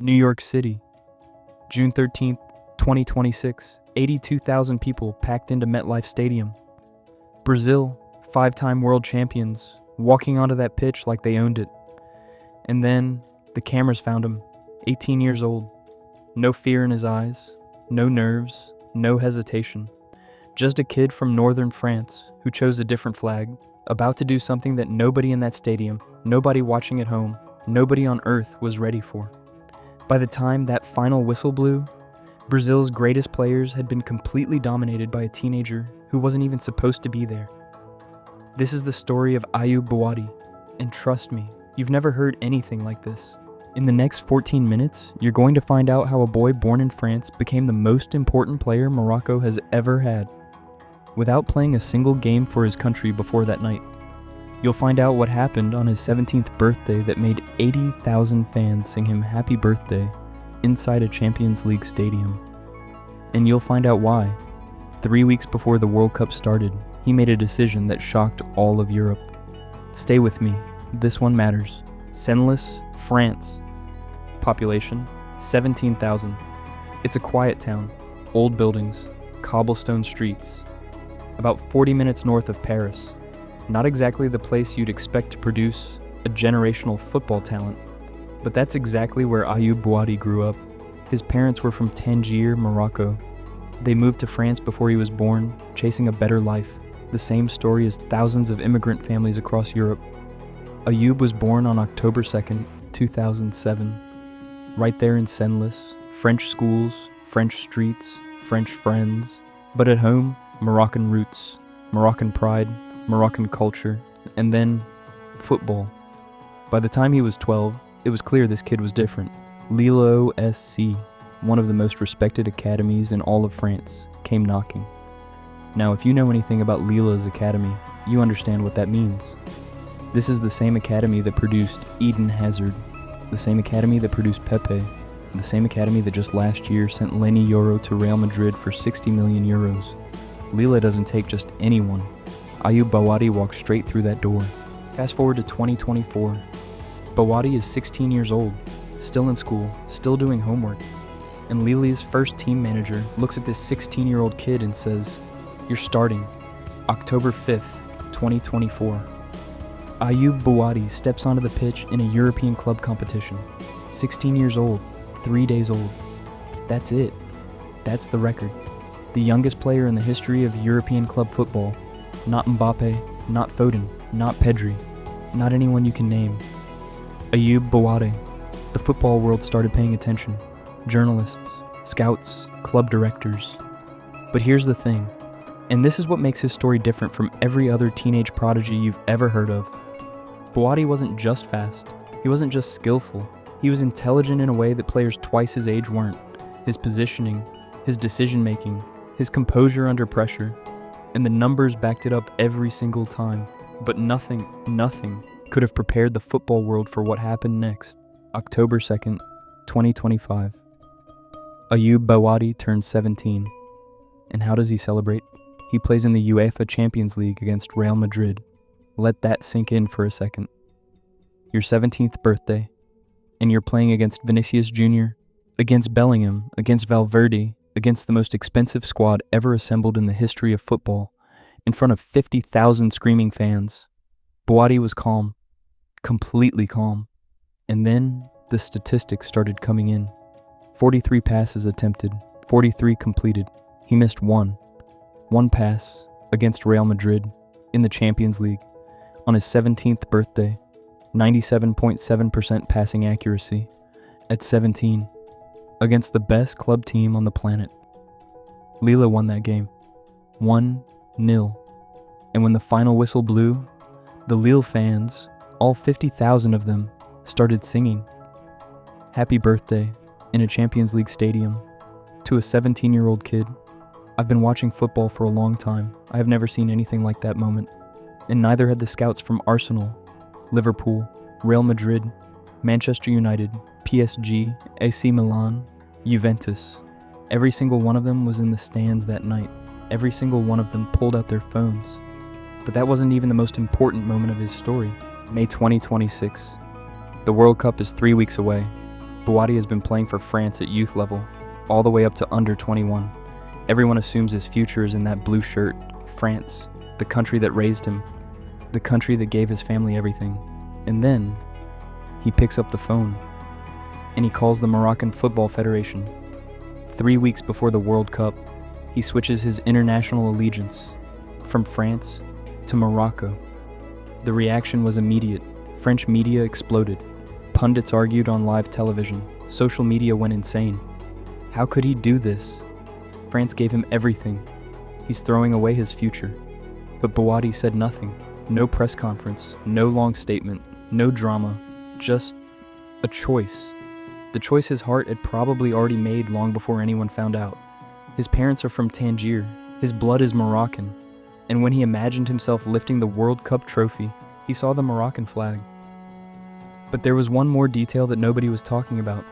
New York City, June 13th, 2026, 82,000 people packed into MetLife Stadium. Brazil, 5-time world champions, walking onto that pitch like they owned it. And then the cameras found him, 18 years old. No fear in his eyes, no nerves, no hesitation. Just a kid from northern France who chose a different flag, about to do something that nobody in that stadium, nobody watching at home, nobody on earth was ready for. By the time that final whistle blew, Brazil's greatest players had been completely dominated by a teenager who wasn't even supposed to be there. This is the story of Ayoub Bouaddi, and trust me, you've never heard anything like this. In the next 14 minutes, you're going to find out how a boy born in France became the most important player Morocco has ever had, without playing a single game for his country before that night. You'll find out what happened on his 17th birthday that made 80,000 fans sing him happy birthday inside a Champions League stadium. And you'll find out why, 3 weeks before the World Cup started, he made a decision that shocked all of Europe. Stay with me, this one matters. Senlis, France. Population, 17,000. It's a quiet town, old buildings, cobblestone streets. About 40 minutes north of Paris. Not exactly the place you'd expect to produce a generational football talent, but that's exactly where Ayoub Bouaddi grew up. His parents were from Tangier, Morocco. They moved to France before he was born, chasing a better life, the same story as thousands of immigrant families across Europe. Ayoub was born on October 2nd, 2007, right there in Senlis, French schools, French streets, French friends, but at home, Moroccan roots, Moroccan pride, Moroccan culture, and then football. By the time he was 12, it was clear this kid was different. Lille SC, one of the most respected academies in all of France, came knocking. Now, if you know anything about Lille's academy, you understand what that means. This is the same academy that produced Eden Hazard, the same academy that produced Pepe, the same academy that just last year sent Lenny Yoro to Real Madrid for 60 million euros. Lille doesn't take just anyone. Ayoub Bouaddi walked straight through that door. Fast forward to 2024. Bouaddi is 16 years old, still in school, still doing homework. And Lille's first team manager looks at this 16-year-old kid and says, "You're starting, October 5th, 2024. Ayoub Bouaddi steps onto the pitch in a European club competition. 16 years old, 3 days old. That's it. That's the record. The youngest player in the history of European club football. Not Mbappe, not Foden, not Pedri, not anyone you can name. Ayoub Bouaddi. The football world started paying attention. Journalists, scouts, club directors. But here's the thing, and this is what makes his story different from every other teenage prodigy you've ever heard of. Bouaddi wasn't just fast. He wasn't just skillful. He was intelligent in a way that players twice his age weren't. His positioning, his decision-making, his composure under pressure, and the numbers backed it up every single time. But nothing could have prepared the football world for what happened next. October 2nd, 2025. Ayoub Bouaddi turns 17. And how does he celebrate? He plays in the UEFA Champions League against Real Madrid. Let that sink in for a second. Your 17th birthday, and you're playing against Vinicius Jr., against Bellingham, against Valverde, against the most expensive squad ever assembled in the history of football, in front of 50,000 screaming fans. Bouaddi was calm, completely calm. And then the statistics started coming in. 43 passes attempted, 43 completed. He missed one pass against Real Madrid in the Champions League on his 17th birthday, 97.7% passing accuracy at 17. Against the best club team on the planet. Lille won that game, 1-0. And when the final whistle blew, the Lille fans, all 50,000 of them, started singing happy birthday in a Champions League stadium to a 17-year-old kid. I've been watching football for a long time. I have never seen anything like that moment. And neither had the scouts from Arsenal, Liverpool, Real Madrid, Manchester United, PSG, AC Milan, Juventus. Every single one of them was in the stands that night. Every single one of them pulled out their phones. But that wasn't even the most important moment of his story. May 2026. The World Cup is 3 weeks away. Bouaddi has been playing for France at youth level, all the way up to under 21. Everyone assumes his future is in that blue shirt, France, the country that raised him, the country that gave his family everything. And then, he picks up the phone, and he calls the Moroccan Football Federation. 3 weeks before the World Cup, he switches his international allegiance from France to Morocco. The reaction was immediate. French media exploded. Pundits argued on live television. Social media went insane. How could he do this? France gave him everything. He's throwing away his future. But Bouaddi said nothing. No press conference, no long statement, no drama, just a choice. The choice his heart had probably already made long before anyone found out. His parents are from Tangier. His blood is Moroccan. And when he imagined himself lifting the World Cup trophy, he saw the Moroccan flag. But there was one more detail that nobody was talking about.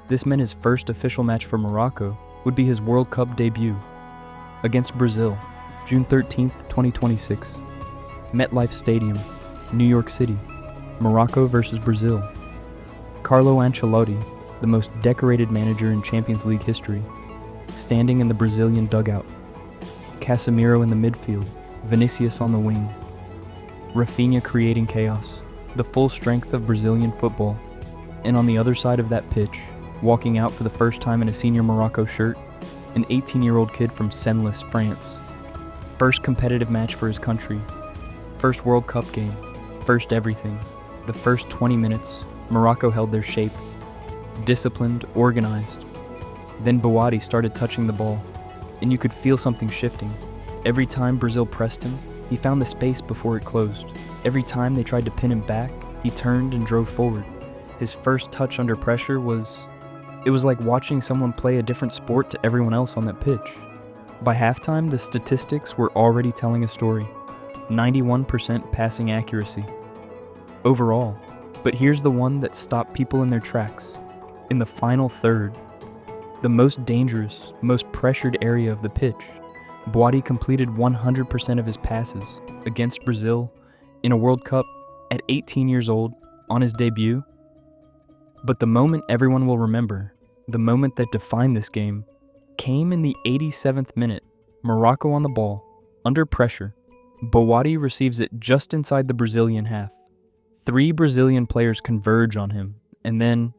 This meant his first official match for Morocco would be his World Cup debut against Brazil, June 13th, 2026. MetLife Stadium, New York City, Morocco versus Brazil. Carlo Ancelotti, the most decorated manager in Champions League history, standing in the Brazilian dugout. Casemiro in the midfield, Vinicius on the wing. Rafinha creating chaos, the full strength of Brazilian football. And on the other side of that pitch, walking out for the first time in a senior Morocco shirt, an 18-year-old kid from Senlis, France. First competitive match for his country. First World Cup game. First everything. The first 20 minutes, Morocco held their shape. Disciplined, organized. Then Bouaddi started touching the ball, and you could feel something shifting. Every time Brazil pressed him, he found the space before it closed. Every time they tried to pin him back, he turned and drove forward. His first touch under pressure was like watching someone play a different sport to everyone else on that pitch. By halftime, the statistics were already telling a story. 91% passing accuracy overall. But here's the one that stopped people in their tracks. In the final third, the most dangerous, most pressured area of the pitch, Bouaddi completed 100% of his passes against Brazil in a World Cup at 18 years old on his debut. But the moment everyone will remember, the moment that defined this game, came in the 87th minute. Morocco on the ball, under pressure. Bouaddi receives it just inside the Brazilian half. 3 Brazilian players converge on him, and then,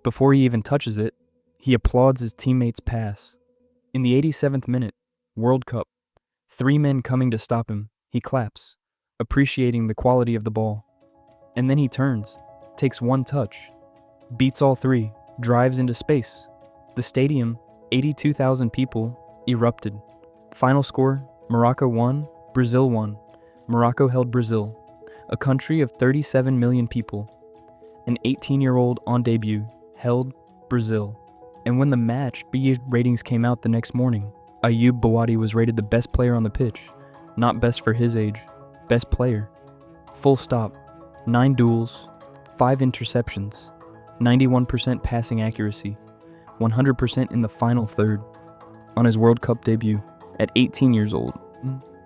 before he even touches it, he applauds his teammate's pass. In the 87th minute, World Cup, 3 men coming to stop him, he claps, appreciating the quality of the ball. And then he turns, takes one touch, beats all 3, drives into space. The stadium, 82,000 people, erupted. Final score, Morocco 1, Brazil 1. Morocco held Brazil, a country of 37 million people. An 18-year-old on debut held Brazil. And when the match B ratings came out the next morning, Ayoub Bouaddi was rated the best player on the pitch. Not best for his age, best player. Full stop. 9 duels, 5 interceptions, 91% passing accuracy, 100% in the final third, on his World Cup debut at 18 years old.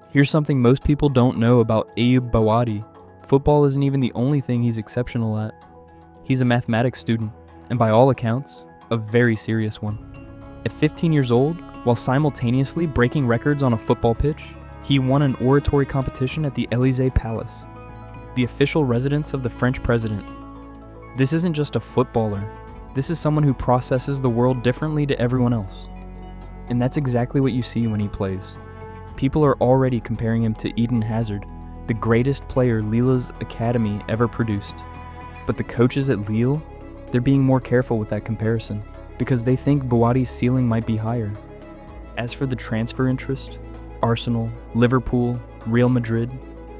Here's something most people don't know about Ayoub Bouaddi. Football isn't even the only thing he's exceptional at. He's a mathematics student, and by all accounts, a very serious one. At 15 years old, while simultaneously breaking records on a football pitch, he won an oratory competition at the Élysée Palace, the official residence of the French president. This isn't just a footballer. This is someone who processes the world differently to everyone else. And that's exactly what you see when he plays. People are already comparing him to Eden Hazard, the greatest player Lille's academy ever produced. But the coaches at Lille, they're being more careful with that comparison, because they think Bouaddi's ceiling might be higher. As for the transfer interest, Arsenal, Liverpool, Real Madrid,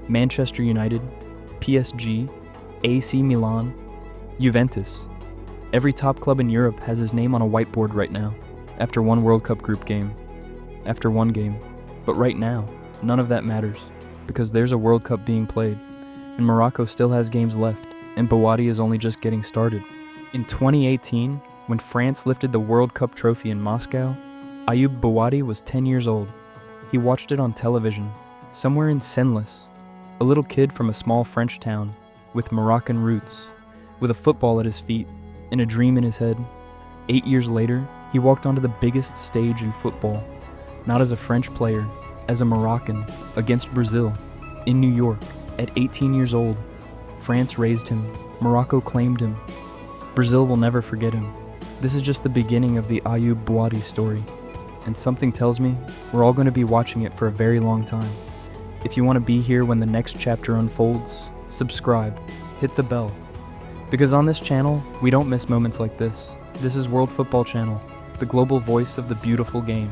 Manchester United, PSG, AC Milan, Juventus. Every top club in Europe has his name on a whiteboard right now, after one World Cup group game, after one game. But right now, none of that matters, because there's a World Cup being played, and Morocco still has games left, and Bouaddi is only just getting started. In 2018, when France lifted the World Cup trophy in Moscow, Ayoub Bouaddi was 10 years old. He watched it on television, somewhere in Senlis, a little kid from a small French town, with Moroccan roots, with a football at his feet, and a dream in his head. 8 years later, he walked onto the biggest stage in football, not as a French player, as a Moroccan, against Brazil, in New York, at 18 years old. France raised him, Morocco claimed him. Brazil will never forget him. This is just the beginning of the Ayoub Bouaddi story, and something tells me we're all going to be watching it for a very long time. If you want to be here when the next chapter unfolds, subscribe, hit the bell. Because on this channel, we don't miss moments like this. This is World Football Channel, the global voice of the beautiful game.